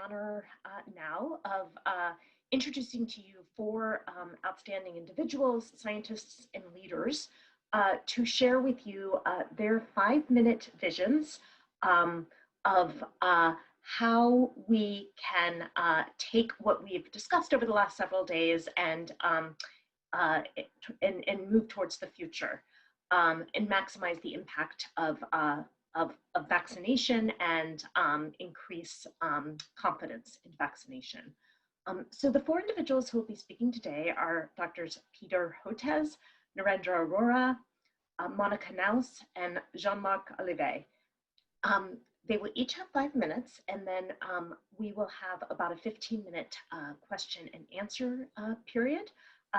honor now of introducing to you four outstanding individuals, scientists, and leaders to share with you their 5-minute visions of how we can take what we've discussed over the last several days and move towards the future and maximize the impact of vaccination and increase confidence in vaccination. So the four individuals who will be speaking today are Drs. Peter HOTEZ, NARENDRA ARORA, MONIKA NAUS, and JEAN-MARC Olivet. They will each have 5 minutes, and then we will have about a 15-minute question and answer period.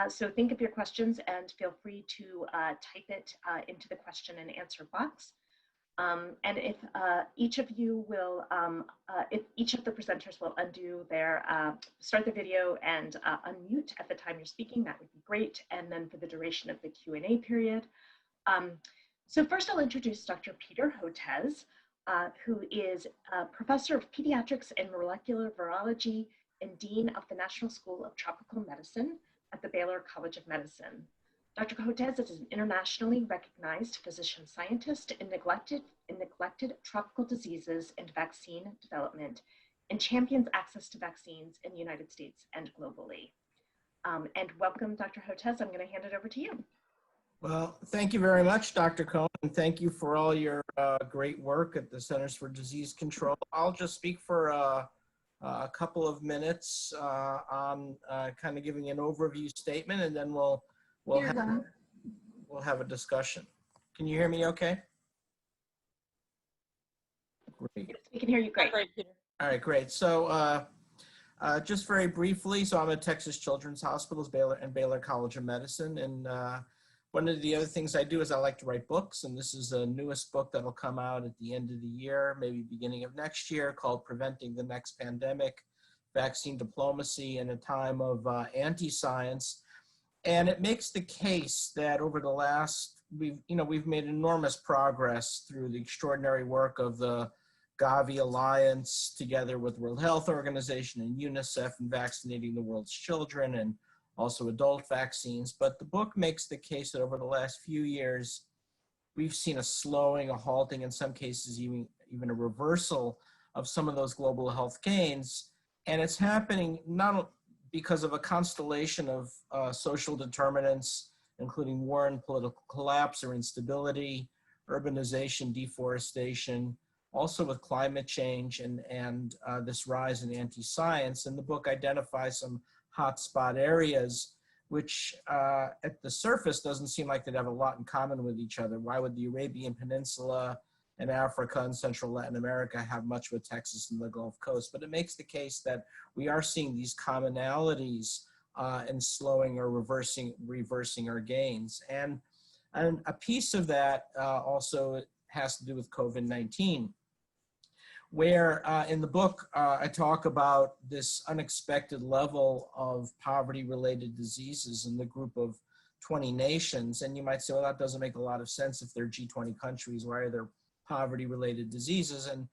So think of your questions and feel free to type it into the question and answer box. And if each of you will, if each of the presenters will start the video and unmute at the time you're speaking, that would be great. And then for the duration of the Q&A period. So first I'll introduce Dr. Peter HOTEZ, who is a professor of pediatrics and molecular virology and dean of the National School of Tropical Medicine at the Baylor College of Medicine. Dr. HOTEZ is an internationally recognized physician scientist in neglected tropical diseases and vaccine development, and champions access to vaccines in the United States and globally. And welcome, Dr. HOTEZ. I'm going to hand it over to you. Well, thank you very much, Dr. Cohn, and thank you for all your great work at the Centers for Disease Control. I'll just speak for a couple of minutes on kind of giving an overview statement, and then we'll have a discussion. Can you hear me okay? Great. We can hear you great. All right, great. So just very briefly, so I'm at Texas Children's Hospital's Baylor College of Medicine, and one of the other things I do is I like to write books, and this is the newest book that'll come out at the end of the year, maybe beginning of next year, called Preventing the Next Pandemic, Vaccine Diplomacy in a Time of Anti-Science. And it makes the case that over the last, we've made enormous progress through the extraordinary work of the Gavi Alliance, together with World Health Organization and UNICEF, in vaccinating the world's children and also adult vaccines. But the book makes the case that over the last few years, we've seen a slowing, a halting, in some cases even a reversal of some of those global health gains. And it's happening not because of a constellation of social determinants, including war and political collapse or instability, urbanization, deforestation, also with climate change and this rise in anti-science. And the book identifies some hotspot areas, which at the surface doesn't seem like they'd have a lot in common with each other. Why would the Arabian Peninsula and Africa and Central Latin America have much with Texas and the Gulf Coast? But it makes the case that we are seeing these commonalities in slowing or reversing our gains. And a piece of that also has to do with COVID-19, where in the book I talk about this unexpected level of poverty-related diseases in the group of 20 nations. And you might say, well, that doesn't make a lot of sense if they're G20 countries. Why are there poverty-related diseases? And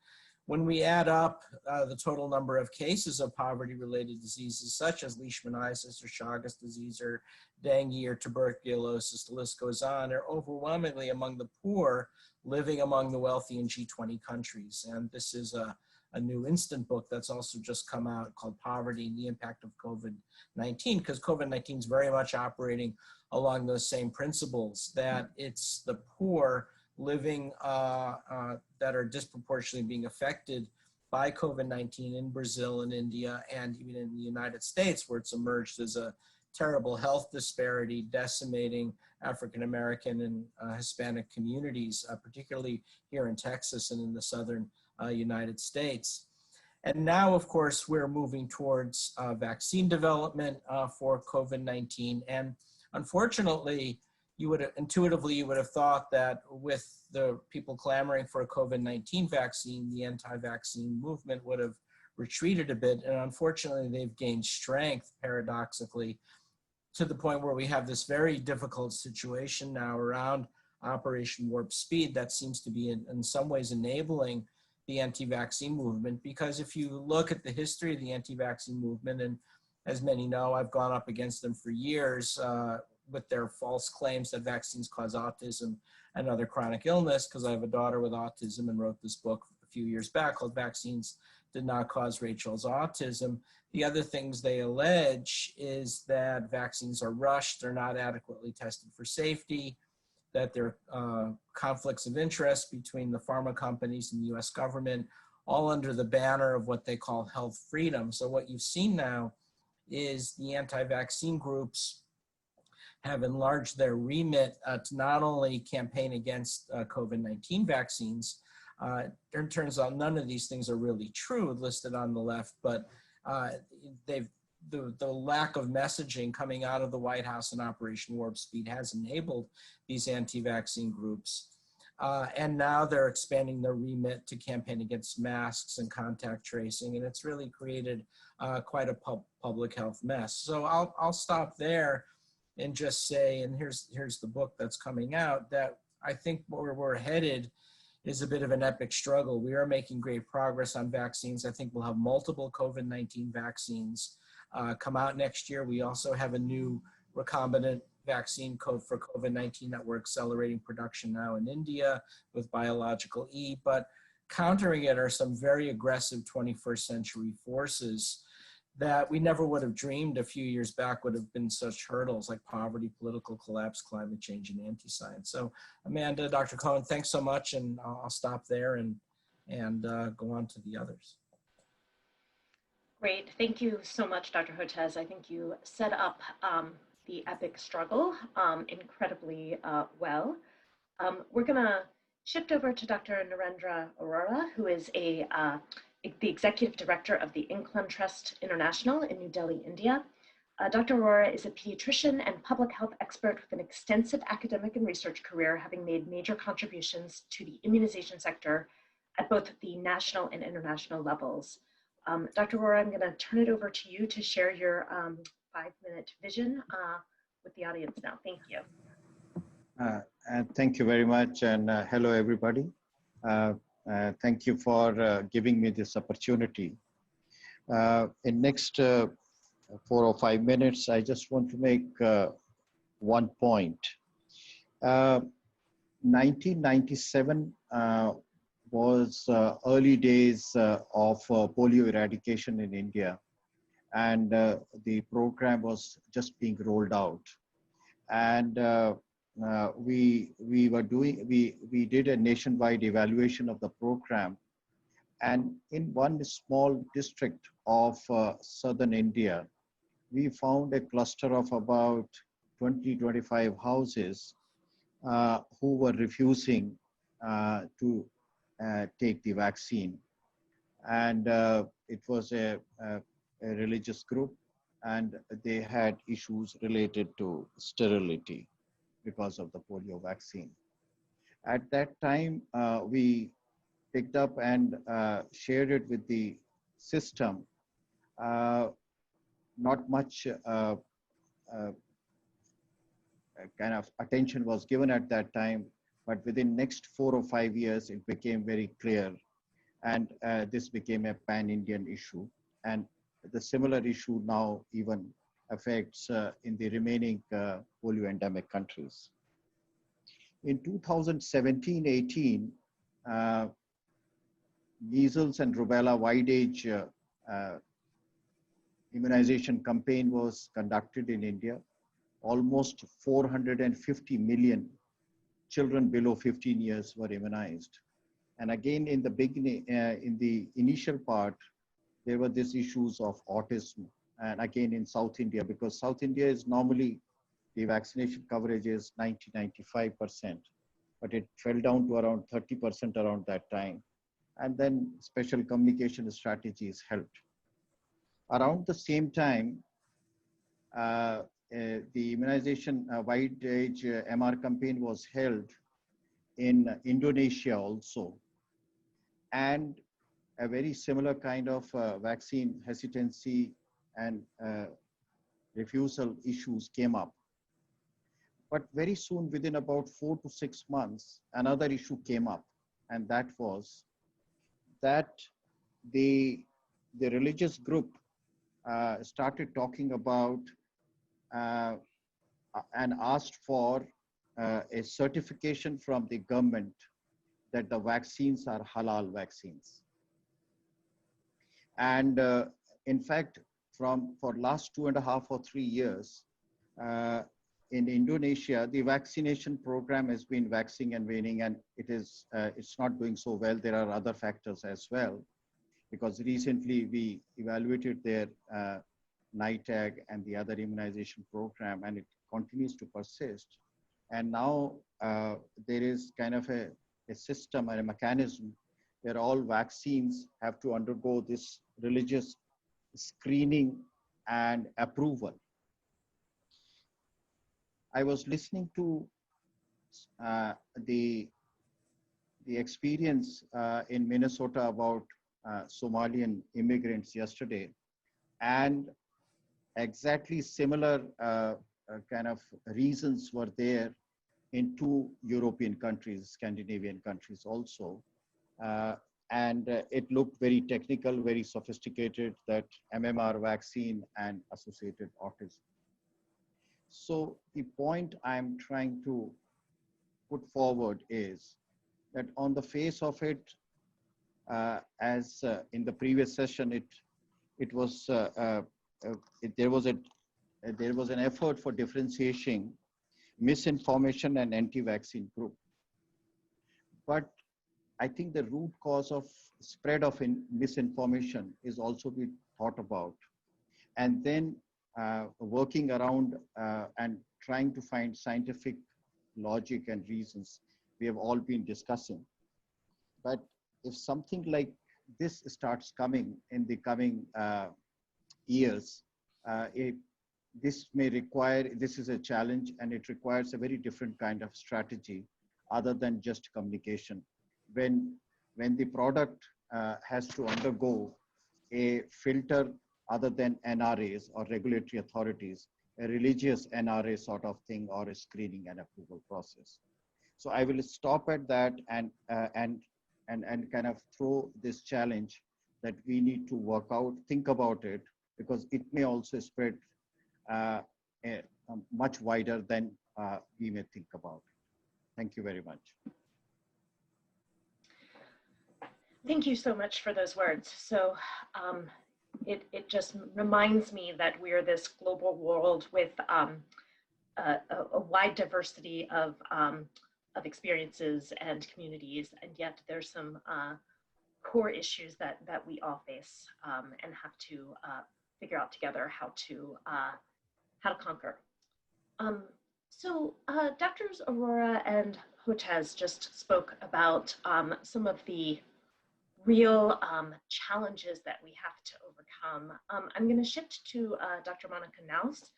when we add up the total number of cases of poverty-related diseases, such as leishmaniasis or Chagas disease or dengue or tuberculosis, the list goes on, they're overwhelmingly among the poor living among the wealthy in G20 countries. And this is a new instant book that's also just come out called Poverty and the Impact of COVID-19, because COVID-19 is very much operating along those same principles, that it's the poor living that are disproportionately being affected by COVID-19 in Brazil and India and even in the United States, where it's emerged as a terrible health disparity, decimating African-American and Hispanic communities, particularly here in Texas and in the southern United States. And now, of course, we're moving towards vaccine development for COVID-19. And unfortunately, you would have thought that with the people clamoring for a COVID-19 vaccine, the anti-vaccine movement would have retreated a bit. And unfortunately, they've gained strength, paradoxically, to the point where we have this very difficult situation now around Operation Warp Speed that seems to be in some ways enabling the anti-vaccine movement, because if you look at the history of the anti-vaccine movement, and as many know, I've gone up against them for years with their false claims that vaccines cause autism and other chronic illness, because I have a daughter with autism and wrote this book a few years back called Vaccines Did Not Cause Rachel's Autism. The other things they allege is that vaccines are rushed, they're not adequately tested for safety, that there are conflicts of interest between the pharma companies and the US government, all under the banner of what they call health freedom. So what you've seen now is the anti-vaccine groups have enlarged their remit to not only campaign against COVID-19 vaccines. It turns out none of these things are really true listed on the left, but the lack of messaging coming out of the White House and Operation Warp Speed has enabled these anti-vaccine groups. And now they're expanding their remit to campaign against masks and contact tracing, and it's really created quite a public health mess. So I'll stop there and just say, and here's the book that's coming out, that I think where we're headed is a bit of an epic struggle. We are making great progress on vaccines. I think we'll have multiple COVID-19 vaccines come out next year. We also have a new recombinant vaccine code for COVID-19 that we're accelerating production now in India with biological E, but countering it are some very aggressive 21st century forces that we never would have dreamed a few years back would have been such hurdles, like poverty, political collapse, climate change, and anti-science. So Amanda, Dr. Cohn, thanks so much, and I'll stop there and go on to the others. Great, thank you so much, Dr. HOTEZ. I think you set up the epic struggle incredibly well. We're gonna shift over to Dr. Narendra Arora, who is the Executive Director of the Inclen Trust International in New Delhi, India. Dr. Arora is a pediatrician and public health expert with an extensive academic and research career, having made major contributions to the immunization sector at both the national and international levels. Dr. Arora, I'm gonna turn it over to you to share your 5-minute vision with the audience now. Thank you. And thank you very much, and hello everybody. Thank you for giving me this opportunity. In next 4 or 5 minutes, I just want to make one point. 1997 was early days of polio eradication in India, and the program was just being rolled out. And we did a nationwide evaluation of the program, and in one small district of southern India, we found a cluster of about 20-25 houses who were refusing to take the vaccine. And it was a religious group, and they had issues related to sterility because of the polio vaccine. At that time, we picked up and shared it with the system. Not much kind of attention was given at that time, but within next 4 or 5 years, it became very clear, and this became a pan-Indian issue. And the similar issue now even affects in the remaining polio endemic countries. In 2017-18, measles and rubella wide age immunization campaign was conducted in India. Almost 450 million children below 15 years were immunized. And again, in the beginning, in the initial part, there were these issues of autism. And again, in South India, because South India is normally, the vaccination coverage is 90-95%, but it fell down to around 30% around that time. And then special communication strategies helped. Around the same time, the immunization wide age MR campaign was held in Indonesia also. And a very similar kind of vaccine hesitancy and refusal issues came up. But very soon, within about 4 to 6 months, another issue came up, and that was that the religious group started talking about and asked for a certification from the government that the vaccines are halal vaccines. And in fact, for last 2.5 or 3 years, in Indonesia, the vaccination program has been waxing and waning, and it's not doing so well. There are other factors as well, because recently we evaluated their NITAG and the other immunization program, and it continues to persist. And now there is kind of a system and a mechanism where all vaccines have to undergo this religious screening and approval. I was listening to the experience in Minnesota about Somalian immigrants yesterday, and exactly similar kind of reasons were there in 2 European countries, Scandinavian countries also. And it looked very technical, very sophisticated, that MMR vaccine and associated autism. So the point I'm trying to put forward is that on the face of it, as in the previous session, there was an effort for differentiating misinformation and anti-vaccine group. But I think the root cause of spread of misinformation is also being thought about. And then working around and trying to find scientific logic and reasons we have all been discussing. But if something like this starts coming in the coming years, this is a challenge, and it requires a very different kind of strategy other than just communication. When the product has to undergo a filter other than NRAs or regulatory authorities, a religious NRA sort of thing, or a screening and approval process. So I will stop at that and kind of throw this challenge that we need to work out, think about it, because it may also spread much wider than we may think about. Thank you very much. Thank you so much for those words. So it just reminds me that we're this global world with a wide diversity of experiences and communities, and yet there's some core issues that we all face and have to figure out together how to conquer. So Drs. ARORA and HOTEZ just spoke about some of the real challenges that we have to overcome. I'm going to shift to Dr. MONIKA NAUS,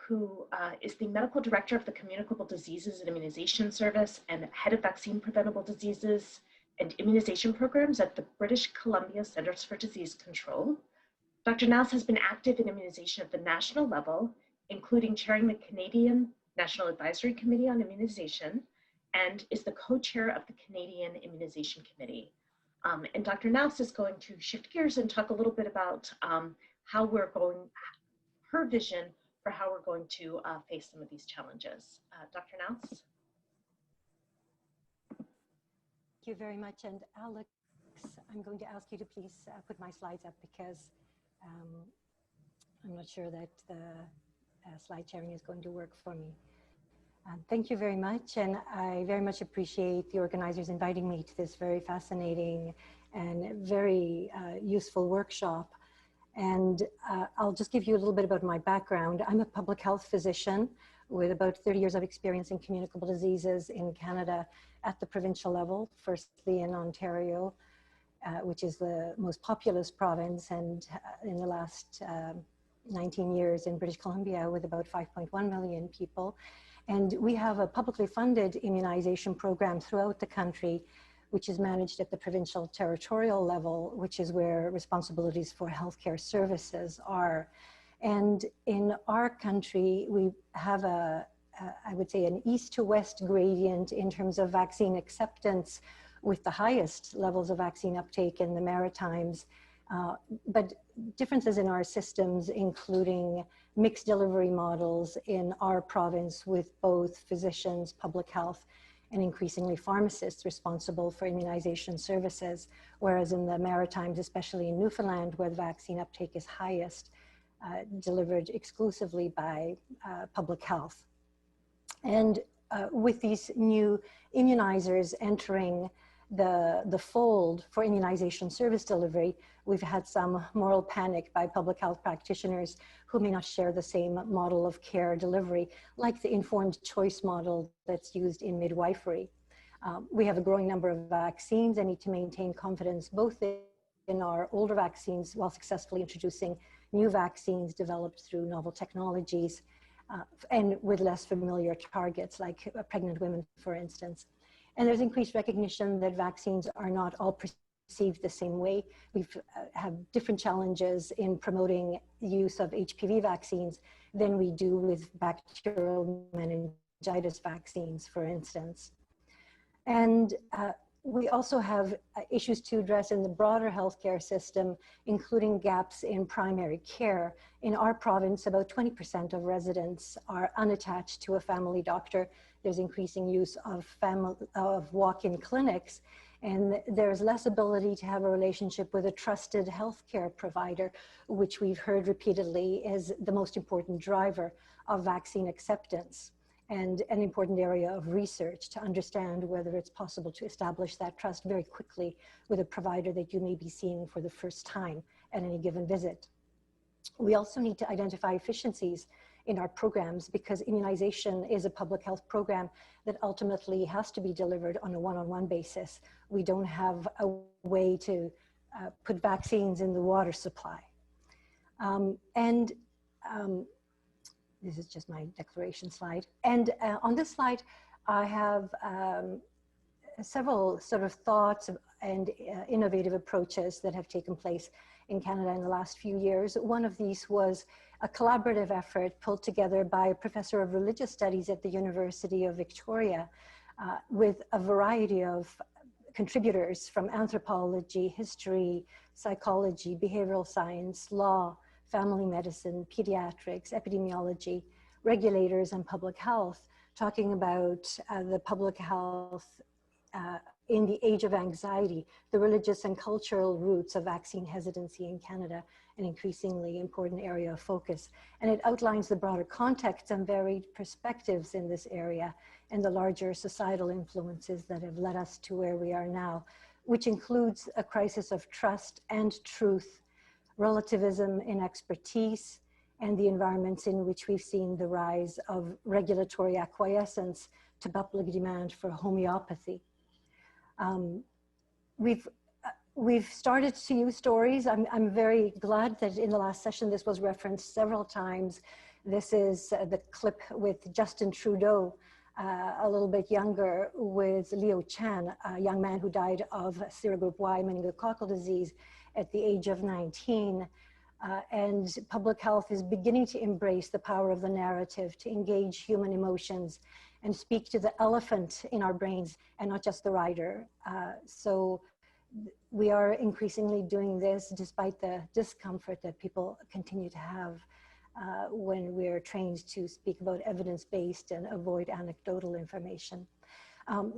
who is the Medical Director of the Communicable Diseases and Immunization Service and Head of Vaccine-Preventable Diseases and Immunization Programs at the British Columbia Centers for Disease Control. Dr. NAUS has been active in immunization at the national level, including chairing the Canadian National Advisory Committee on Immunization, and is the co-chair of the Canadian Immunization Committee. And Dr. NAUS is going to shift gears and talk a little bit about her vision for how we're going to face some of these challenges. Dr. NAUS? Thank you very much. And Alex, I'm going to ask you to please put my slides up, because I'm not sure that the slide sharing is going to work for me. Thank you very much, and I very much appreciate the organizers inviting me to this very fascinating and very useful workshop. And I'll just give you a little bit about my background. I'm a public health physician with about 30 years of experience in communicable diseases in Canada at the provincial level, firstly in Ontario, which is the most populous province, and in the last 19 years in British Columbia with about 5.1 million people. And we have a publicly funded immunization program throughout the country, which is managed at the provincial territorial level, which is where responsibilities for healthcare services are. And in our country, we have I would say, an east to west gradient in terms of vaccine acceptance, with the highest levels of vaccine uptake in the Maritimes, but differences in our systems, including mixed delivery models in our province with both physicians, public health, and increasingly pharmacists responsible for immunization services, whereas in the Maritimes, especially in Newfoundland, where the vaccine uptake is highest, delivered exclusively by public health. And with these new immunizers entering the fold for immunization service delivery, we've had some moral panic by public health practitioners who may not share the same model of care delivery, like the informed choice model that's used in midwifery. We have a growing number of vaccines and need to maintain confidence both in our older vaccines while successfully introducing new vaccines developed through novel technologies and with less familiar targets like pregnant women, for instance. And there's increased recognition that vaccines are not all perceived the same way. We have different challenges in promoting the use of HPV vaccines than we do with bacterial meningitis vaccines, for instance. And we also have issues to address in the broader healthcare system, including gaps in primary care. In our province, about 20% of residents are unattached to a family doctor. There's increasing use of walk-in clinics, and there's less ability to have a relationship with a trusted healthcare provider, which we've heard repeatedly is the most important driver of vaccine acceptance and an important area of research to understand whether it's possible to establish that trust very quickly with a provider that you may be seeing for the first time at any given visit. We also need to identify efficiencies in our programs because immunization is a public health program that ultimately has to be delivered on a one-on-one basis. We don't have a way to put vaccines in the water supply. This is just my declaration slide. And on this slide, I have several sort of thoughts and innovative approaches that have taken place in Canada in the last few years. One of these was a collaborative effort pulled together by a professor of religious studies at the University of Victoria with a variety of contributors from anthropology, history, psychology, behavioral science, law, family medicine, pediatrics, epidemiology, regulators, and public health, talking about the public health in the age of anxiety, the religious and cultural roots of vaccine hesitancy in Canada, an increasingly important area of focus. And it outlines the broader context and varied perspectives in this area and the larger societal influences that have led us to where we are now, which includes a crisis of trust and truth, relativism in expertise, and the environments in which we've seen the rise of regulatory acquiescence to public demand for homeopathy. We've started to use stories. I'm very glad that in the last session this was referenced several times. This is the clip with Justin Trudeau, a little bit younger, with Leo Chan, a young man who died of serogroup Y meningococcal disease at the age of 19. And public health is beginning to embrace the power of the narrative to engage human emotions and speak to the elephant in our brains and not just the rider. So we are increasingly doing this despite the discomfort that people continue to have when we're trained to speak about evidence-based and avoid anecdotal information.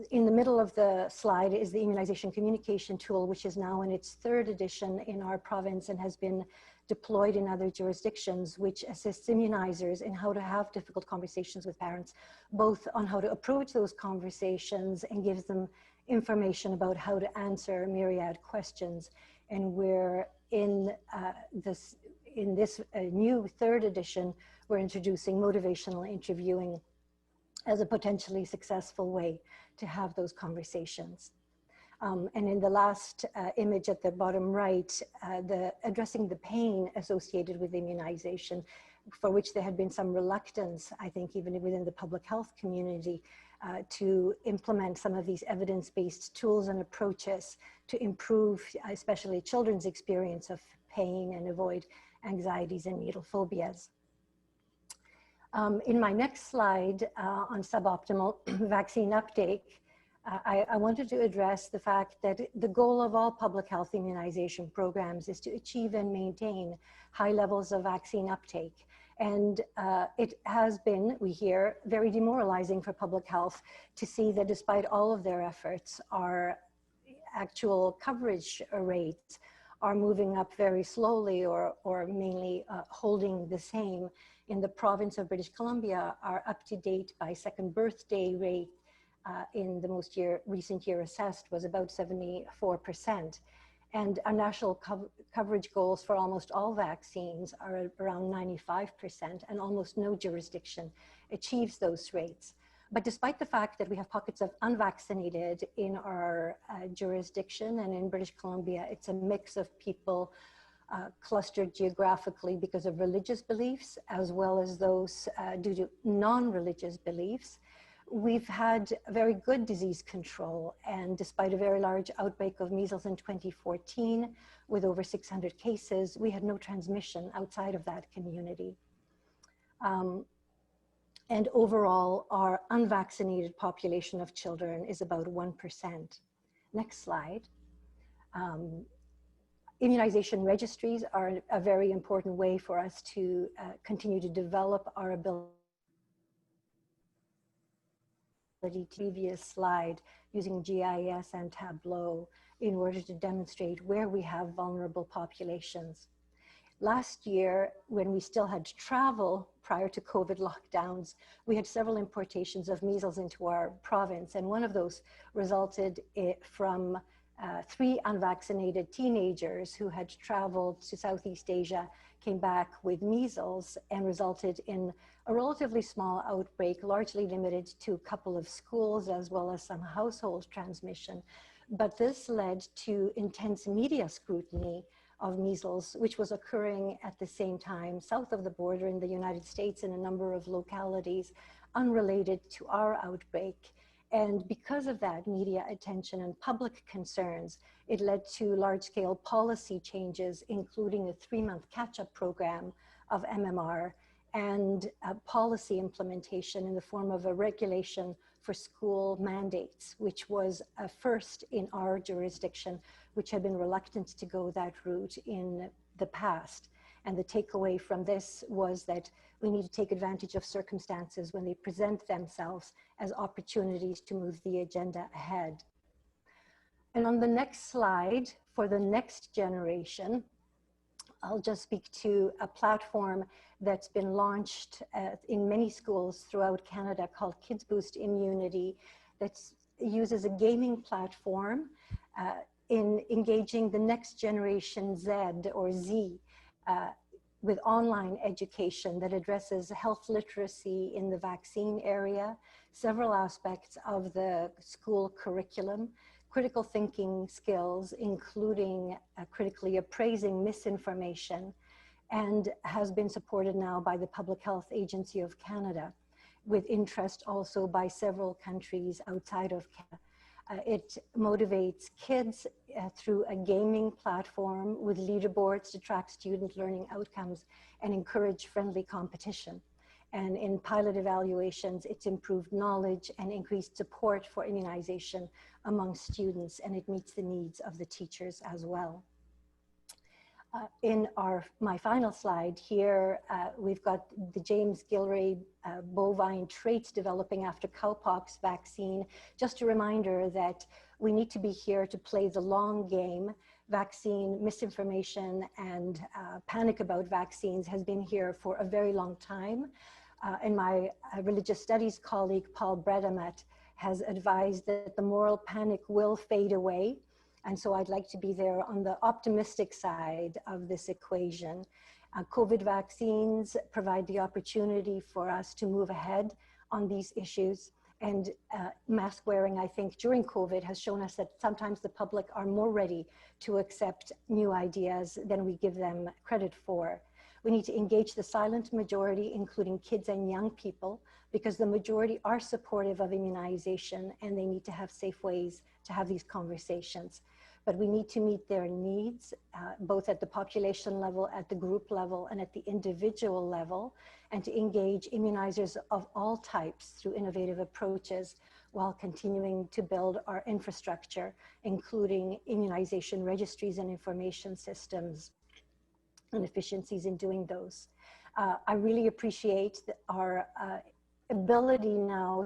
In the middle of the slide is the immunization communication tool, which is now in its 3rd edition in our province and has been deployed in other jurisdictions, which assists immunizers in how to have difficult conversations with parents, both on how to approach those conversations and gives them information about how to answer myriad questions. And we're in this new 3rd edition, we're introducing motivational interviewing as a potentially successful way to have those conversations. And in the last image at the bottom right, addressing the pain associated with immunization, for which there had been some reluctance, I think, even within the public health community, to implement some of these evidence-based tools and approaches to improve, especially children's experience of pain and avoid anxieties and needle phobias. In my next slide on suboptimal vaccine uptake, I wanted to address the fact that the goal of all public health immunization programs is to achieve and maintain high levels of vaccine uptake. And it has been, we hear, very demoralizing for public health to see that despite all of their efforts, our actual coverage rates are moving up very slowly or mainly holding the same. In the province of British Columbia, our up-to-date by second birthday rate in the most recent year assessed was about 74%. And our national coverage goals for almost all vaccines are around 95%, and almost no jurisdiction achieves those rates. But despite the fact that we have pockets of unvaccinated in our jurisdiction, and in British Columbia, it's a mix of people clustered geographically because of religious beliefs, as well as those due to non-religious beliefs. We've had very good disease control, and despite a very large outbreak of measles in 2014, with over 600 cases, we had no transmission outside of that community. And overall, our unvaccinated population of children is about 1%. Next slide. Immunization registries are a very important way for us to continue to develop our ability. Previous slide, using GIS and Tableau in order to demonstrate where we have vulnerable populations. Last year, when we still had to travel prior to COVID lockdowns, we had several importations of measles into our province, and one of those resulted from 3 unvaccinated teenagers who had traveled to Southeast Asia, came back with measles, and resulted in a relatively small outbreak, largely limited to a couple of schools as well as some household transmission. But this led to intense media scrutiny of measles, which was occurring at the same time south of the border in the United States in a number of localities unrelated to our outbreak. And because of that media attention and public concerns, it led to large-scale policy changes, including a 3-month catch-up program of MMR and policy implementation in the form of a regulation for school mandates, which was a first in our jurisdiction, which had been reluctant to go that route in the past. And the takeaway from this was that we need to take advantage of circumstances when they present themselves as opportunities to move the agenda ahead. And on the next slide, for the next generation, I'll just speak to a platform that's been launched in many schools throughout Canada called Kids Boost Immunity, that uses a gaming platform in engaging the next generation Z or Z with online education that addresses health literacy in the vaccine area, several aspects of the school curriculum, critical thinking skills, including critically appraising misinformation, and has been supported now by the Public Health Agency of Canada, with interest also by several countries outside of Canada. It motivates kids through a gaming platform with leaderboards to track student learning outcomes and encourage friendly competition. And in pilot evaluations, it's improved knowledge and increased support for immunization among students, and it meets the needs of the teachers as well. In my final slide here, we've got the James Gillray bovine traits developing after cowpox vaccine. Just a reminder that we need to be here to play the long game. Vaccine misinformation and panic about vaccines has been here for a very long time. And my religious studies colleague, Paul Bredemet, has advised that the moral panic will fade away. And so I'd like to be there on the optimistic side of this equation. COVID vaccines provide the opportunity for us to move ahead on these issues. And mask wearing, I think, during COVID has shown us that sometimes the public are more ready to accept new ideas than we give them credit for. We need to engage the silent majority, including kids and young people, because the majority are supportive of immunization and they need to have safe ways to have these conversations. But we need to meet their needs, both at the population level, at the group level, and at the individual level, and to engage immunizers of all types through innovative approaches while continuing to build our infrastructure, including immunization registries and information systems and efficiencies in doing those. I really appreciate our ability now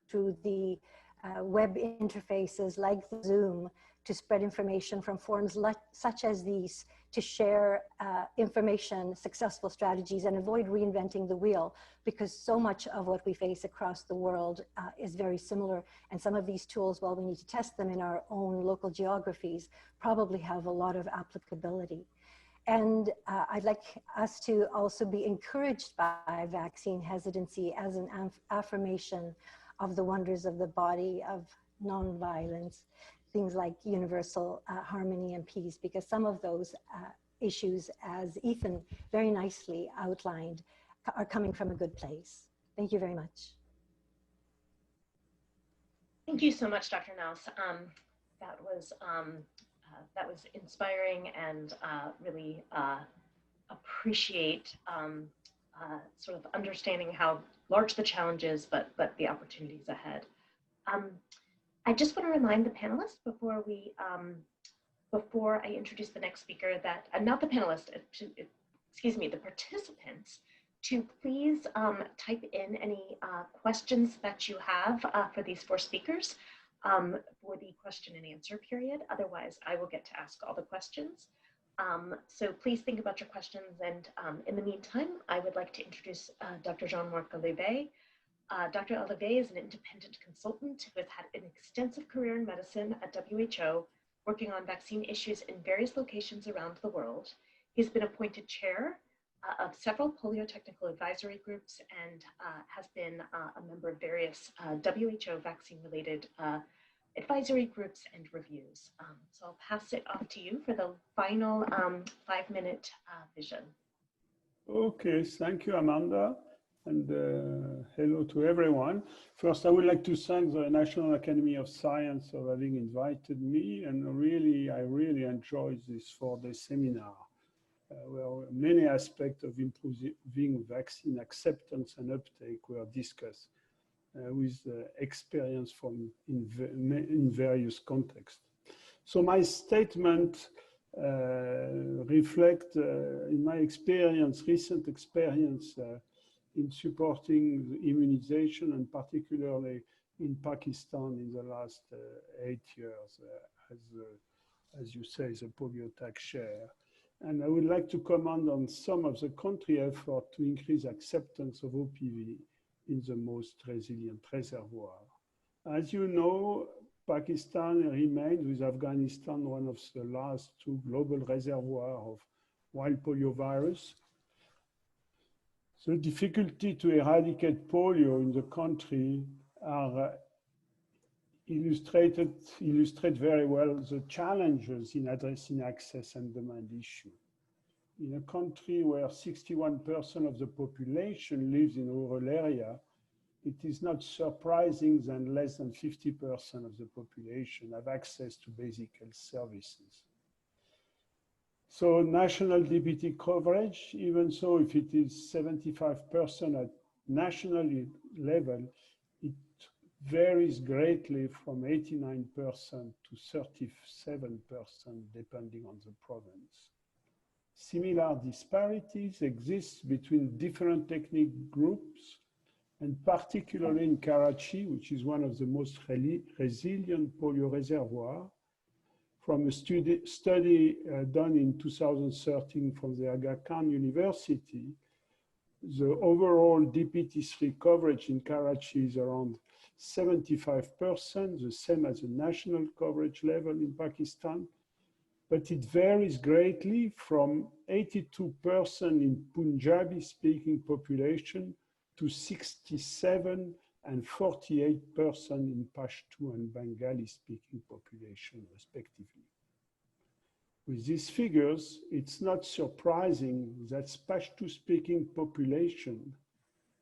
through the web interfaces like Zoom to spread information from forums such as these, to share information, successful strategies, and avoid reinventing the wheel, because so much of what we face across the world is very similar. And some of these tools, while we need to test them in our own local geographies, probably have a lot of applicability. And I'd like us to also be encouraged by vaccine hesitancy as an affirmation of the wonders of the body, of nonviolence, things like universal harmony and peace, because some of those issues, as Ethan very nicely outlined, are coming from a good place. Thank you very much. Thank you so much, Dr. NAUS. That was inspiring, and really appreciate sort of understanding how large the challenge is, but the opportunities ahead. I just want to remind the panelists before I introduce the next speaker that, not the panelists, excuse me, the participants, to please type in any questions that you have for these four speakers for the question and answer period. Otherwise, I will get to ask all the questions. So please think about your questions. And in the meantime, I would like to introduce Dr. Jean-Marc Olivet. Dr. Olivet is an independent consultant who has had an extensive career in medicine at WHO, working on vaccine issues in various locations around the world. He's been appointed chair of several polio technical advisory groups, and has been a member of various WHO vaccine-related advisory groups and reviews. So I'll pass it off to you for the final 5-minute vision. Okay, thank you, Amanda, and hello to everyone. First, I would like to thank the National Academy of Science for having invited me, and I really enjoyed this 4-day seminar, where many aspects of improving vaccine acceptance and uptake were discussed with experience from in various contexts. So my statement reflect in my experience, recent experience in supporting the immunization, and particularly in Pakistan in the last 8 years, as you say, the polio tax share. And I would like to comment on some of the country effort to increase acceptance of OPV in the most resilient reservoir. As you know, Pakistan remains, with Afghanistan, one of the last 2 global reservoirs of wild polio virus. The difficulty to eradicate polio in the country are illustrate very well the challenges in addressing access and demand issue. In a country where 61% of the population lives in rural area, it is not surprising that less than 50% of the population have access to basic health services. So national DPT coverage, even so if it is 75% at national level, it varies greatly from 89% to 37% depending on the province. Similar disparities exist between different ethnic groups, and particularly in Karachi, which is one of the most resilient polio reservoirs. From a study done in 2013 from the Aga Khan University, the overall DPT-3 coverage in Karachi is around 75%, the same as the national coverage level in Pakistan, but it varies greatly from 82% in Punjabi-speaking population to 67 and 48% in Pashto and Bengali-speaking population, respectively. With these figures, it's not surprising that Pashto-speaking population,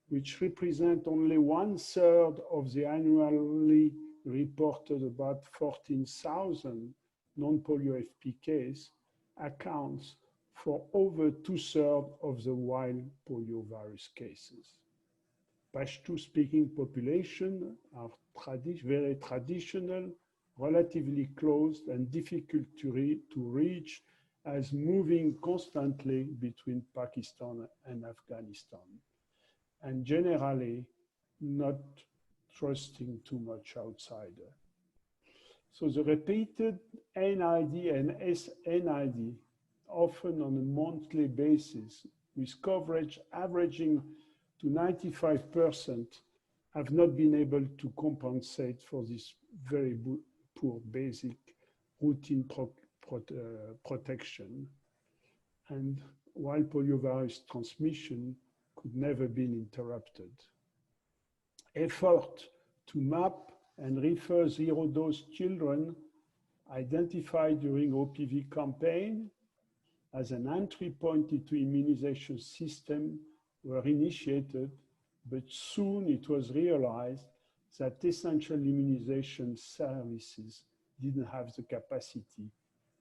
which represent only 1/3 of the annually reported about 14,000 non-polio FPKs, accounts for over 2/3 of the wild polio virus cases. Pashto-speaking population are very traditional, relatively closed, and difficult to reach, as moving constantly between Pakistan and Afghanistan, and generally not trusting too much outsider. So the repeated NID and SNID, often on a monthly basis, with coverage averaging to 95%, have not been able to compensate for this very poor basic routine protection. And while poliovirus transmission could never be interrupted. Effort to map and refer zero-dose children identified during OPV campaign as an entry point into immunization system were initiated, but soon it was realized that essential immunization services didn't have the capacity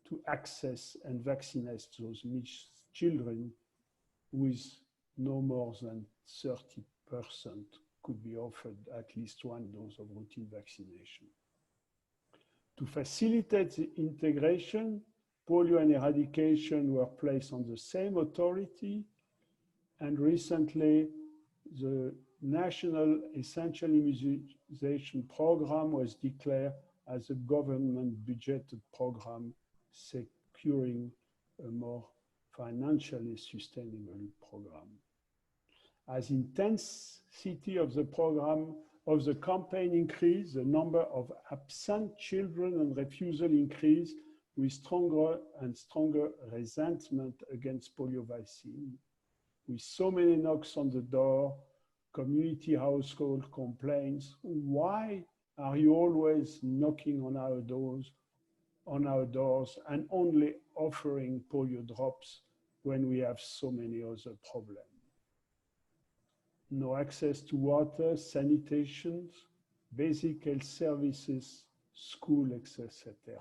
to access and vaccinate those children with no more than 30% could be offered at least one dose of routine vaccination. To facilitate the integration, polio and eradication were placed on the same authority, and recently the National Essential Immunization Program was declared as a government budgeted program, securing a more financially sustainable program. As intensity of the program, of the campaign increased, the number of absent children and refusal increased, with stronger and stronger resentment against polio vaccine. With so many knocks on the door, community household complaints, why are you always knocking on our doors and only offering polio drops when we have so many other problems? No access to water, sanitation, basic health services, school, etc.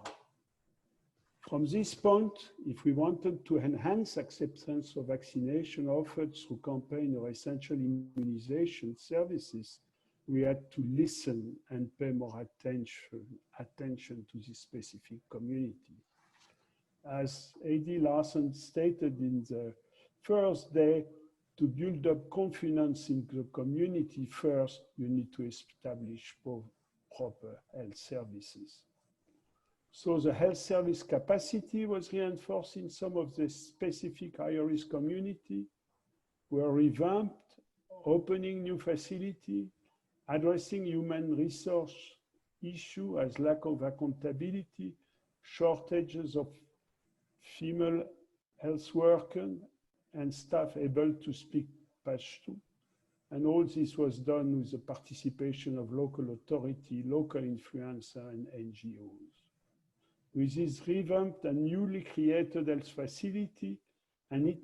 From this point, if we wanted to enhance acceptance of vaccination offered through campaign or essential immunization services, we had to listen and pay more attention to this specific community. As A.D. Larson stated in the first day, to build up confidence in the community first, you need to establish proper health services. So the health service capacity was reinforced in some of the specific high-risk community, were revamped, opening new facility, addressing human resource issue as lack of accountability, shortages of female health workers, and staff able to speak Pashto. And all this was done with the participation of local authority, local influencer, and NGOs. With this revamped and newly created health facility, an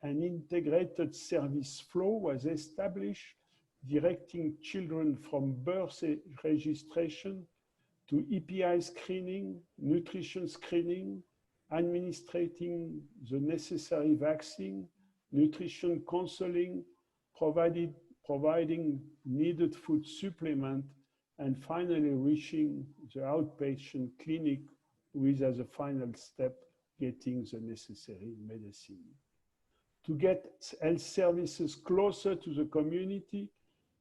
integrated service flow was established, directing children from birth registration to EPI screening, nutrition screening, administrating the necessary vaccine, nutrition counseling, providing needed food supplement, and finally reaching the outpatient clinic with, as a final step, getting the necessary medicine. To get health services closer to the community,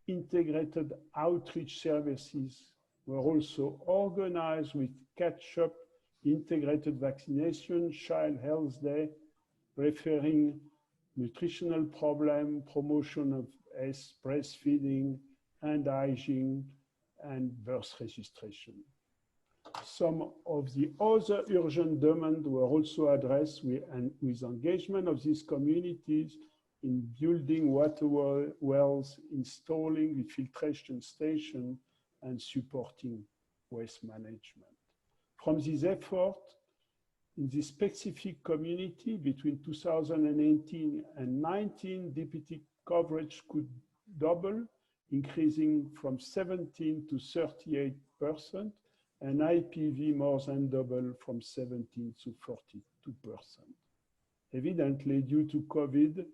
integrated outreach services were also organized with catch-up integrated vaccination, child health day, referring nutritional problem, promotion of breastfeeding and hygiene, and birth registration. Some of the other urgent demands were also addressed with engagement of these communities in building water wells, installing the filtration station, and supporting waste management. From this effort, in this specific community between 2018 and 19, DPT coverage could double, increasing from 17 to 38%, and IPV more than double from 17 to 42%. Evidently, due to COVID,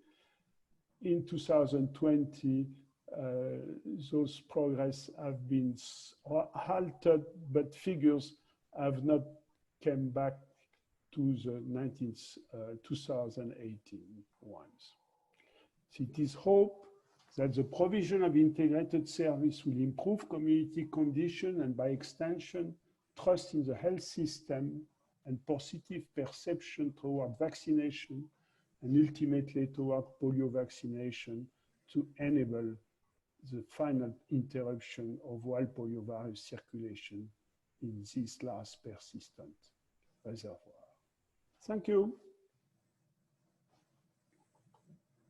in 2020, those progress have been halted, but figures have not come back to the 2018 ones. It is hoped that the provision of integrated service will improve community condition and, by extension, trust in the health system and positive perception toward vaccination and ultimately toward polio vaccination to enable the final interruption of wild polio virus circulation in this last persistent reservoir. Thank you.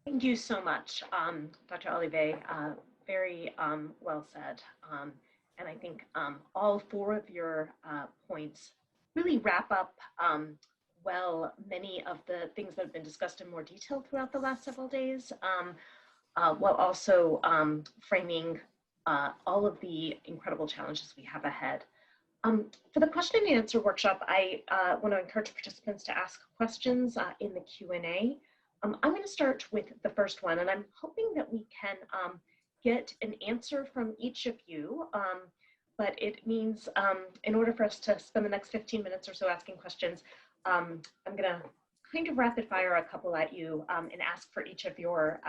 Thank you so much, Dr. Olivet. Very well said. And I think all four of your points really wrap up well many of the things that have been discussed in more detail throughout the last several days, while also framing all of the incredible challenges we have ahead. For the question and answer workshop, I want to encourage participants to ask questions in the Q&A. I'm going to start with the first one, and I'm hoping that we can get an answer from each of you, but it means in order for us to spend the next 15 minutes or so asking questions, I'm going to kind of rapid fire a couple at you and ask for each of your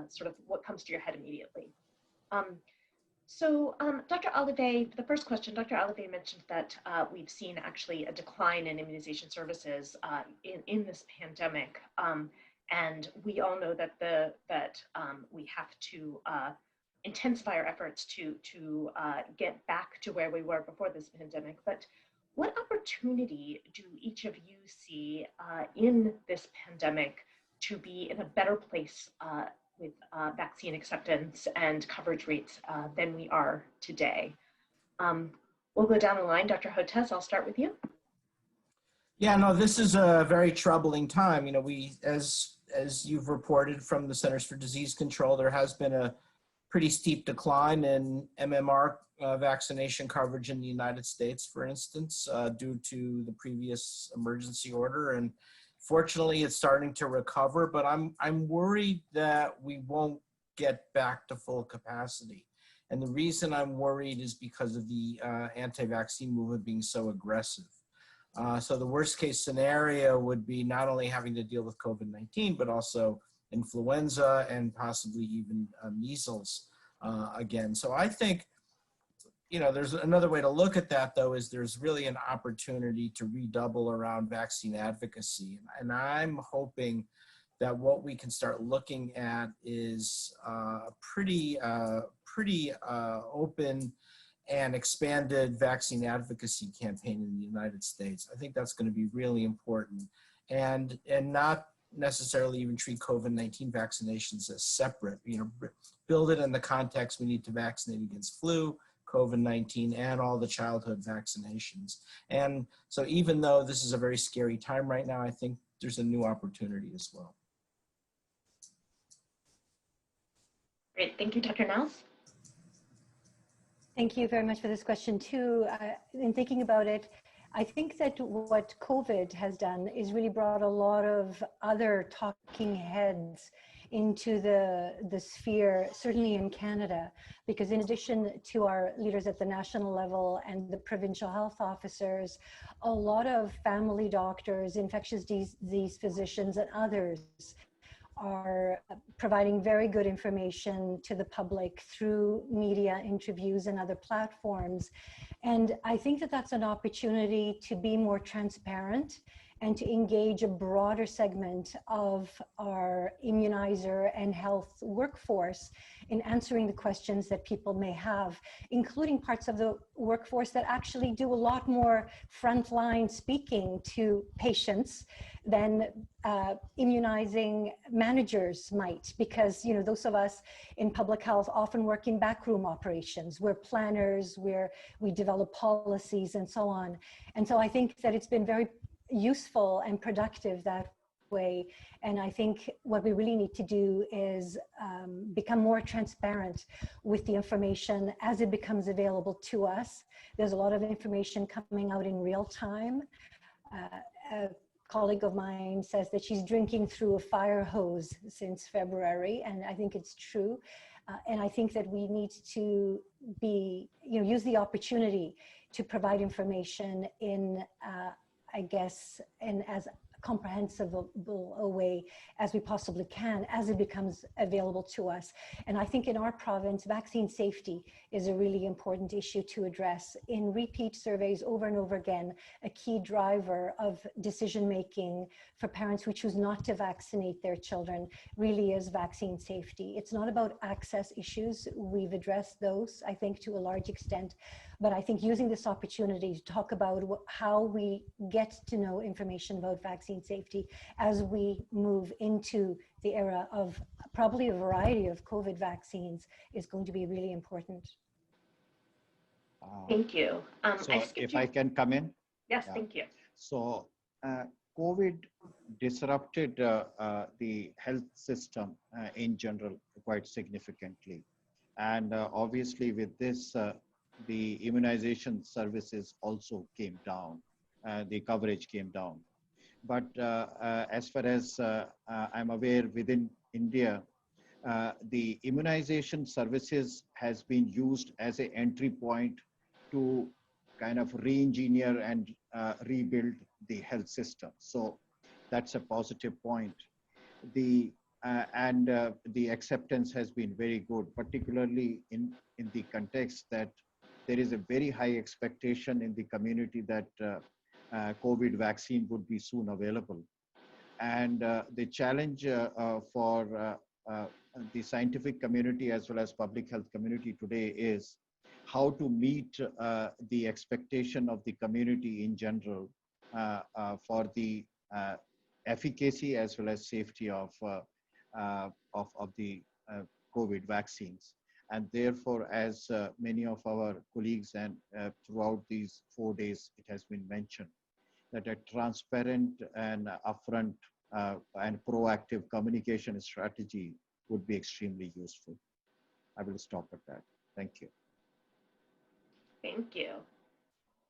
sort of what comes to your head immediately. So Dr. Olivet, for the first question, Dr. Olivet mentioned that we've seen actually a decline in immunization services in this pandemic. And we all know that we have to intensify our efforts to get back to where we were before this pandemic. But what opportunity do each of you see in this pandemic to be in a better place with vaccine acceptance and coverage rates than we are today? We'll go down the line. Dr. HOTEZ, I'll start with you. Yeah, no, this is a very troubling time. You know, as you've reported from the Centers for Disease Control, there has been a pretty steep decline in MMR vaccination coverage in the United States, for instance, due to the previous emergency order. And fortunately, it's starting to recover, but I'm worried that we won't get back to full capacity. And the reason I'm worried is because of the anti-vaccine movement being so aggressive. So the worst case scenario would be not only having to deal with COVID-19, but also influenza and possibly even measles again. So I think, you know, there's another way to look at that, though, is there's really an opportunity to redouble around vaccine advocacy. And I'm hoping that what we can start looking at is a pretty open and expanded vaccine advocacy campaign in the United States. I think that's going to be really important, and not necessarily even treat COVID-19 vaccinations as separate. You know, build it in the context we need to vaccinate against flu, COVID-19, and all the childhood vaccinations. And so even though this is a very scary time right now, I think there's a new opportunity as well. Great, thank you, Dr. NAUS. Thank you very much for this question too. In thinking about it, I think that what COVID has done is really brought a lot of other talking heads into the sphere, certainly in Canada, because in addition to our leaders at the national level and the provincial health officers, a lot of family doctors, infectious disease physicians, and others are providing very good information to the public through media interviews and other platforms. And I think that that's an opportunity to be more transparent and to engage a broader segment of our immunizer and health workforce in answering the questions that people may have, including parts of the workforce that actually do a lot more frontline speaking to patients than immunizing managers might, because, you know, those of us in public health often work in backroom operations. We're planners, we develop policies and so on. And so I think that it's been very useful and productive that way. And I think what we really need to do is become more transparent with the information as it becomes available to us. There's a lot of information coming out in real time. A colleague of mine says that she's drinking through a fire hose since February, and I think it's true. And I think that we need to be, use the opportunity to provide information in, I guess, in as comprehensible a way as we possibly can as it becomes available to us. And I think in our province, vaccine safety is a really important issue to address. In repeat surveys over and over again, a key driver of decision-making for parents who choose not to vaccinate their children really is vaccine safety. It's not about access issues. We've addressed those, I think, to a large extent. But I think using this opportunity to talk about how we get to know information about vaccine safety as we move into the era of probably a variety of COVID vaccines is going to be really important. Thank you. So if I can come in? Yes, Yeah. thank you. So COVID disrupted the health system in general quite significantly. And obviously with this, the immunization services also came down, the coverage came down. But as far as I'm aware, within India, the immunization services has been used as an entry point to kind of re-engineer and rebuild the health system. So that's a positive point. The acceptance has been very good, particularly in the context that there is a very high expectation in the community that COVID vaccine would be soon available. And the challenge for the scientific community as well as public health community today is how to meet the expectation of the community in general for the efficacy as well as safety of the COVID vaccines. And therefore, as many of our colleagues and throughout these 4 days, it has been mentioned that a transparent and upfront and proactive communication strategy would be extremely useful. I will stop at that. Thank you. Thank you.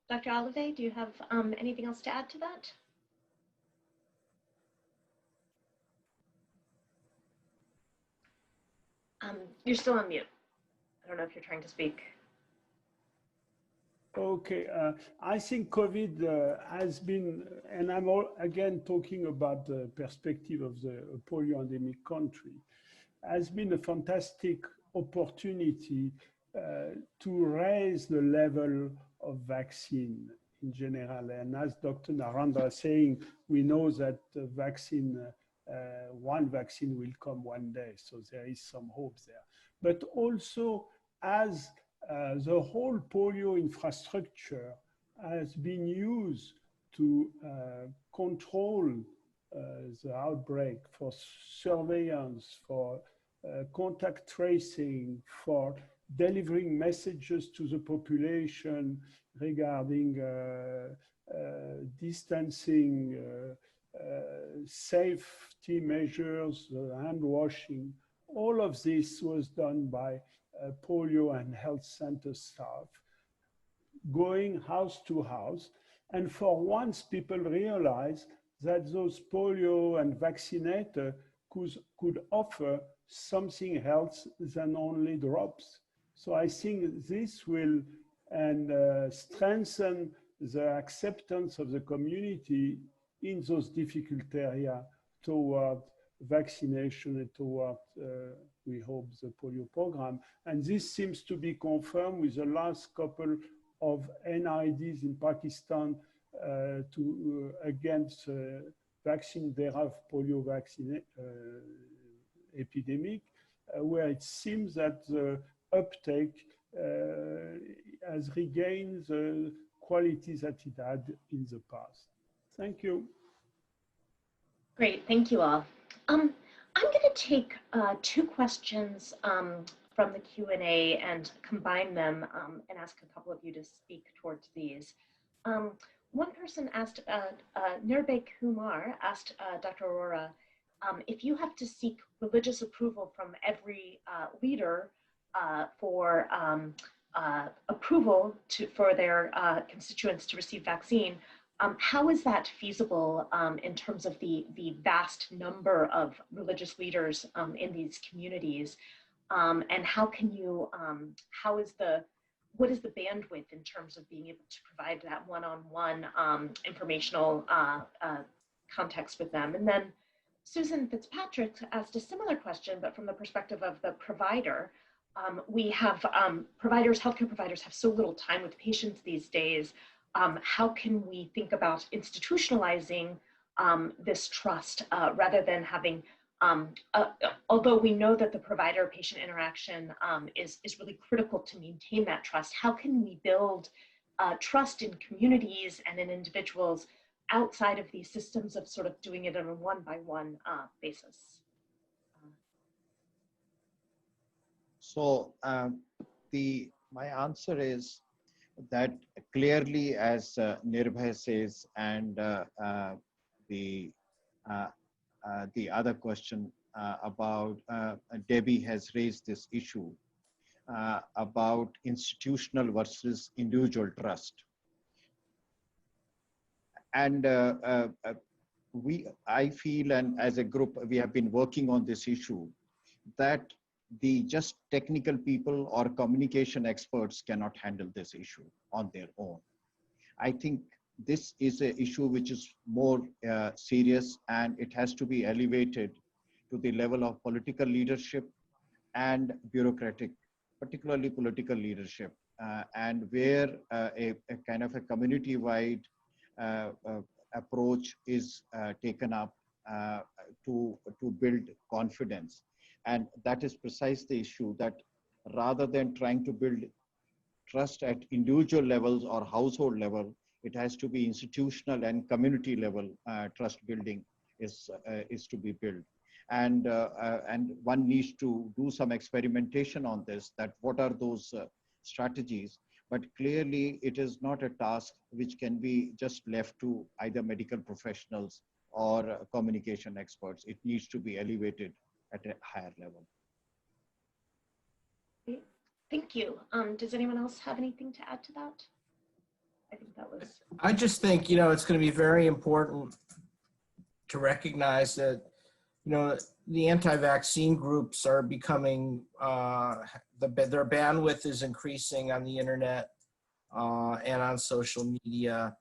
Dr. Olive, do you have anything else to add to that? You're still on mute. I don't know if you're trying to speak. Okay, I think COVID has been, and I'm again talking about the perspective of the polio endemic country, has been a fantastic opportunity to raise the level of vaccine in general. And as Dr. NARENDRA is saying, we know that the vaccine, one vaccine will come one day, so there is some hope there. But also as the whole polio infrastructure has been used to control the outbreak, for surveillance, for contact tracing, for delivering messages to the population regarding distancing, safety measures, hand washing. All of this was done by polio and health center staff, going house to house. And for once, people realize that those polio and vaccinator could offer something else than only drops. So I think this will strengthen the acceptance of the community in those difficult areas toward vaccination and toward, we hope, the polio program. And this seems to be confirmed with the last couple of NIDs in Pakistan against vaccine thereof polio vaccine epidemic, where it seems that the uptake has regained the quality that it had in the past. Thank you. Great, thank you all. I'm going to take two questions from the Q&A and combine them and ask a couple of you to speak towards these. One person asked, Nirbhay Kumar asked Dr. Arora, if you have to seek religious approval from every leader for approval for their constituents to receive vaccine, how is that feasible in terms of the vast number of religious leaders in these communities? and how can you, what is the bandwidth in terms of being able to provide that one-on-one informational context with them? And then Susan Fitzpatrick asked a similar question, but from the perspective of the provider. We have healthcare providers have so little time with patients these days. How can we think about institutionalizing this trust rather than having, although we know that the provider-patient interaction is really critical to maintain that trust, how can we build trust in communities and in individuals outside of these systems of sort of doing it on a one-by-one basis? So my answer is that clearly, as Nirbhay says, and the other question about Debbie has raised this issue about institutional versus individual trust. And I feel, and as a group, we have been working on this issue, that the just technical people or communication experts cannot handle this issue on their own. I think this is an issue which is more serious, and it has to be elevated to the level of political leadership and bureaucratic, particularly political leadership, and where a kind of a community-wide approach is taken up to build confidence. And that is precisely the issue, that rather than trying to build trust at individual levels or household level, it has to be institutional and community level trust building is to be built. And one needs to do some experimentation on this, that what are those strategies. But clearly it is not a task which can be just left to either medical professionals or communication experts. It needs to be elevated at a higher level. Thank you. Does anyone else have anything to add to that? I think that was. I just think, it's going to be very important to recognize that, the anti-vaccine groups are becoming, their bandwidth is increasing on the internet and on social media.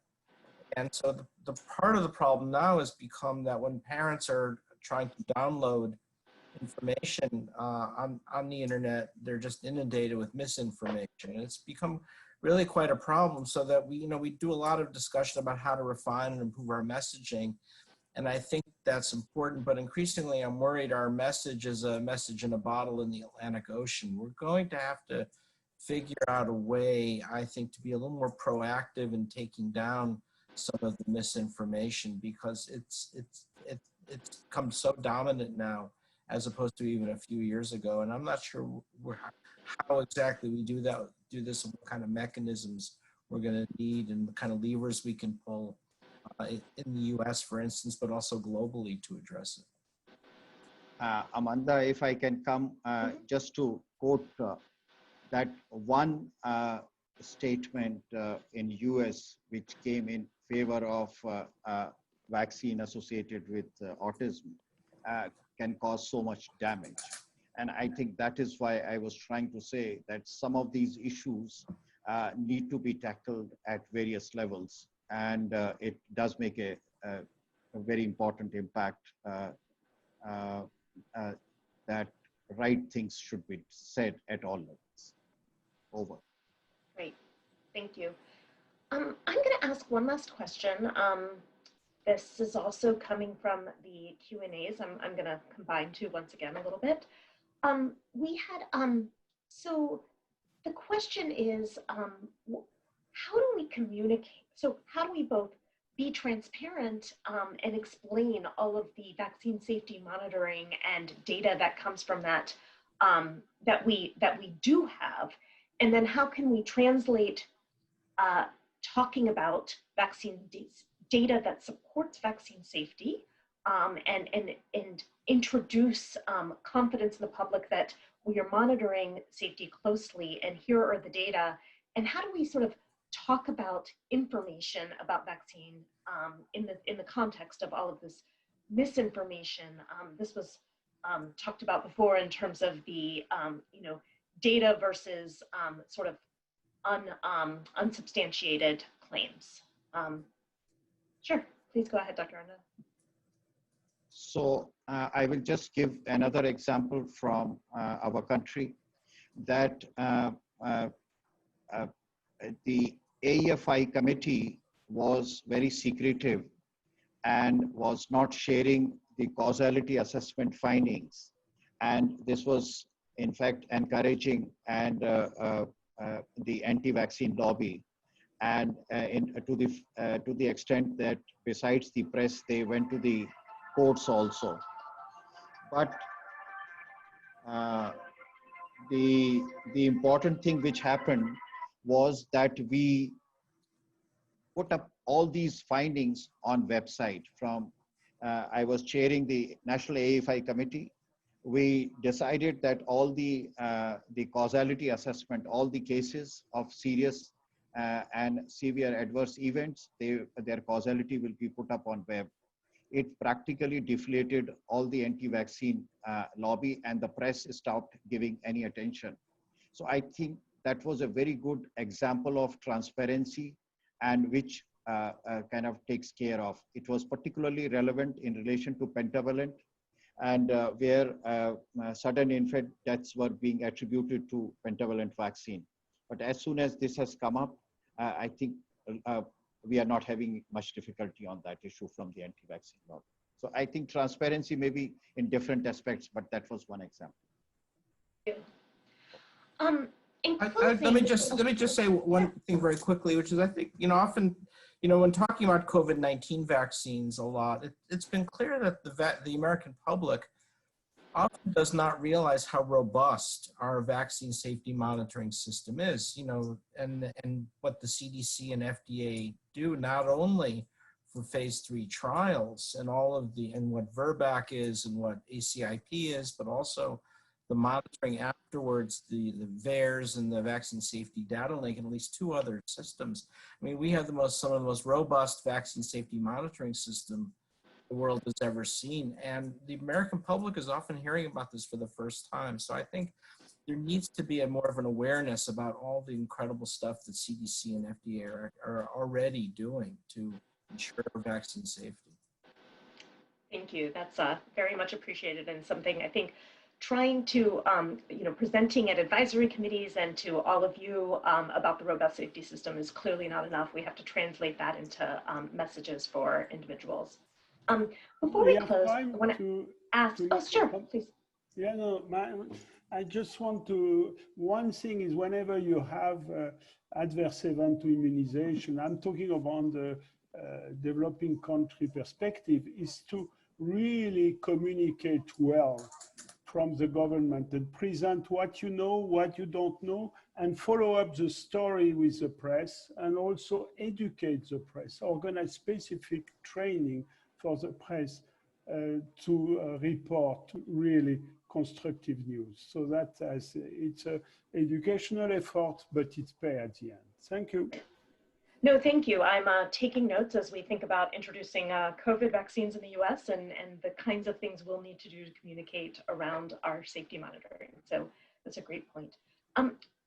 And so the part of the problem now has become that when parents are trying to download information on the internet, they're just inundated with misinformation. And it's become really quite a problem, so that we do a lot of discussion about how to refine and improve our messaging. And I think that's important, but increasingly I'm worried our message is a message in a bottle in the Atlantic Ocean. We're going to have to figure out a way, I think, to be a little more proactive in taking down some of the misinformation, because it's become so dominant now, as opposed to even a few years ago. And I'm not sure how exactly we do this, and what kind of mechanisms we're going to need, and what kind of levers we can pull in the US, for instance, but also globally to address it. Amanda, if I can come just to quote that one statement in US which came in favor of vaccine associated with autism can cause so much damage. And I think that is why I was trying to say that some of these issues need to be tackled at various levels. And it does make a very important impact that right things should be said at all levels. Over. Great, thank you. I'm going to ask one last question. This is also coming from the Q&As. I'm going to combine two once again a little bit. So the question is, how do we communicate? So how do we both be transparent and explain all of the vaccine safety monitoring and data that comes from that, that we do have? And then how can we translate talking about vaccine data that supports vaccine safety and introduce confidence in the public that we are monitoring safety closely, and here are the data, and how do we sort of talk about information about vaccine in the context of all of this misinformation? This was talked about before in terms of the data versus sort of unsubstantiated claims. Sure, please go ahead, Dr. Arna. So I will just give another example from our country that the AEFI committee was very secretive and was not sharing the causality assessment findings. And this was in fact encouraging and the anti-vaccine lobby. And to the extent that besides the press, they went to the courts also. But the important thing which happened was that we put up all these findings on website from, I was chairing the National AEFI committee. We decided that all the causality assessment, all the cases of serious and severe adverse events, their causality will be put up on web. It practically deflated all the anti-vaccine lobby, and the press stopped giving any attention. So I think that was a very good example of transparency, and which kind of takes care of. It was particularly relevant in relation to pentavalent, and where sudden infant deaths were being attributed to pentavalent vaccine. But as soon as this has come up, I think we are not having much difficulty on that issue from the anti-vaccine lobby. So I think transparency may be in different aspects, but that was one example. Let me just say one thing very quickly, which is I think, often, when talking about COVID-19 vaccines a lot, it's been clear that the American public often does not realize how robust our vaccine safety monitoring system is, and what the CDC and FDA do, not only for phase 3 trials and and what VRBAC is and what ACIP is, but also the monitoring afterwards, the VAERS and the Vaccine Safety Data Link, and at least 2 other systems. I mean, we have some of the most robust vaccine safety monitoring system the world has ever seen. And the American public is often hearing about this for the first time. So I think there needs to be more of an awareness about all the incredible stuff that CDC and FDA are already doing to ensure vaccine safety. Thank you. That's very much appreciated, and something I think trying to, presenting at advisory committees and to all of you about the robust safety system is clearly not enough. We have to translate that into messages for individuals. Before we close, I want to ask, sure, please. Yeah, no, I just want to, one thing is whenever you have adverse event to immunization, I'm talking about the developing country perspective, is to really communicate well from the government and present what you know, what you don't know, and follow up the story with the press, and also educate the press, organize specific training for the press to report really constructive news. So that it's an educational effort, but it's pay at the end. Thank you. No, thank you. I'm taking notes as we think about introducing COVID vaccines in the US and the kinds of things we'll need to do to communicate around our safety monitoring. So that's a great point.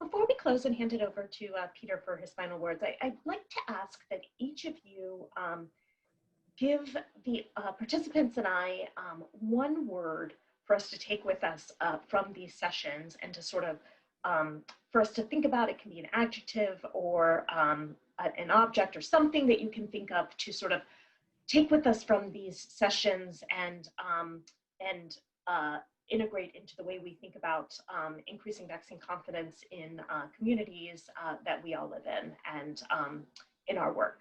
Before we close and hand it over to Peter for his final words, I'd like to ask that each of you give the participants and I one word for us to take with us from these sessions, and to sort of, for us to think about. It can be an adjective or an object or something that you can think of to sort of take with us from these sessions and integrate into the way we think about increasing vaccine confidence in communities that we all live in and in our work.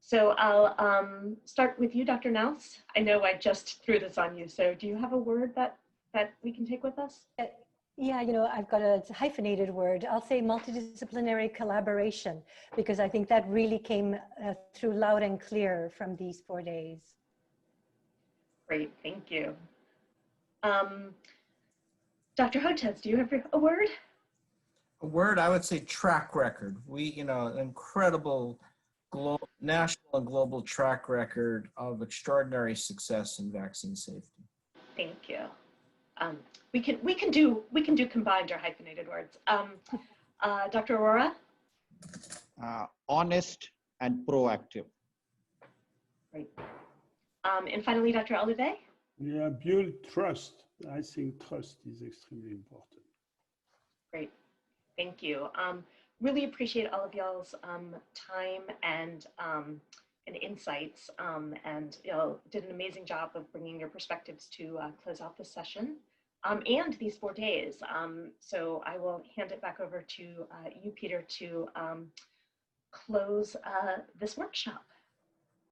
So I'll start with you, Dr. NAUS. I know I just threw this on you, so do you have a word that we can take with us? Yeah, I've got a hyphenated word. I'll say multidisciplinary collaboration, because I think that really came through loud and clear from these 4 days. Great, thank you. Dr. HOTEZ, do you have a word? A word, I would say track record. We, an incredible national and global track record of extraordinary success in vaccine safety. Thank you. We can do combined or hyphenated words. Dr. Aurora? Honest and proactive. Great. And finally, Dr. Olivet? Yeah, build trust. I think trust is extremely important. Great. Thank you. Really appreciate all of y'all's time and insights, and did an amazing job of bringing your perspectives to close out this session and these 4 days. So I will hand it back over to you, Peter, to close this workshop.